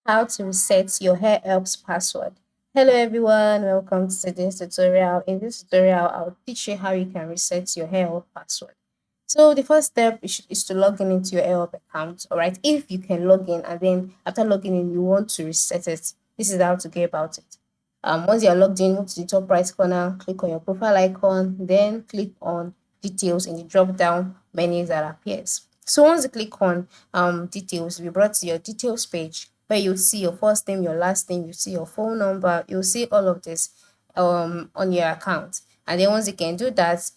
How to reset your AirHelp password. Hello everyone, welcome to today's tutorial. In this tutorial, I'll teach you how you can reset your AirHelp password. So the first step is to log in into your AirHelp account, all right? If you can log in and then after logging in, you want to reset it, this is how to go about it. Once you're logged in, move to the top right corner, click on your profile icon, then click on details in the drop down menu that appears. So once you click on details, you'll be brought to your details page where you'll see your first name, your last name, you see your phone number, you'll see all of this on your account. And then once you can do that,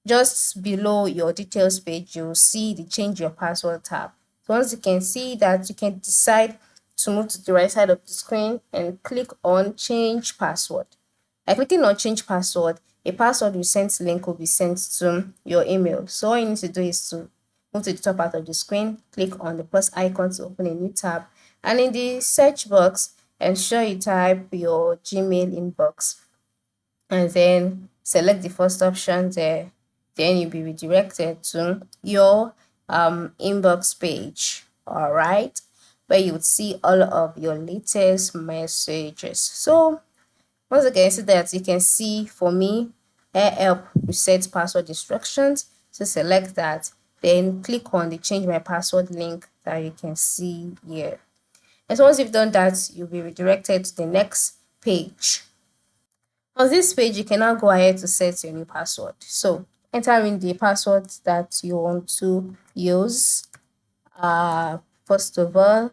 just below your details page, you'll see the change your password tab. So once you can see that, you can decide to move to the right side of the screen and click on change password. By clicking on change password, a password you sent link will be sent to your email. So all you need to do is to move to the top part of the screen, click on the plus icon to open a new tab, and in the search box, ensure you type your Gmail inbox and then select the first option there. Then you'll be redirected to your inbox page, all right, where you would see all of your latest messages. So once again, see that you can see for me, AirHelp reset password instructions. So select that, then click on the change my password link that you can see here. And so once you've done that, you'll be redirected to the next page. On this page, you can now go ahead to set your new password. So enter in the password that you want to use. First of all,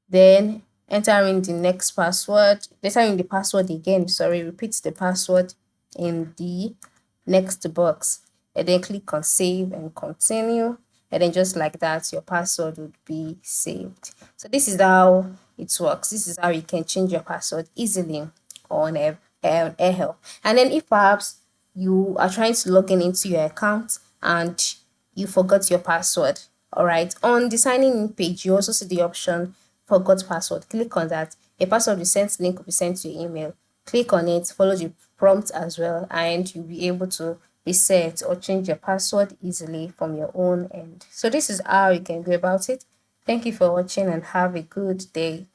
then enter in the next password. Enter in the password again. Sorry, repeat the password in the next box. And then click on save and continue. And then just like that, your password would be saved. So this is how it works. This is how you can change your password easily on AirHelp. And then if perhaps you are trying to log in into your account and you forgot your password, all right, on the signing in page, you also see the option forgot password. Click on that. A password resent link will be sent to your email. Click on it, follow the prompt as well, and you'll be able to reset or change your password easily from your own end. So this is how you can go about it. Thank you for watching and have a good day.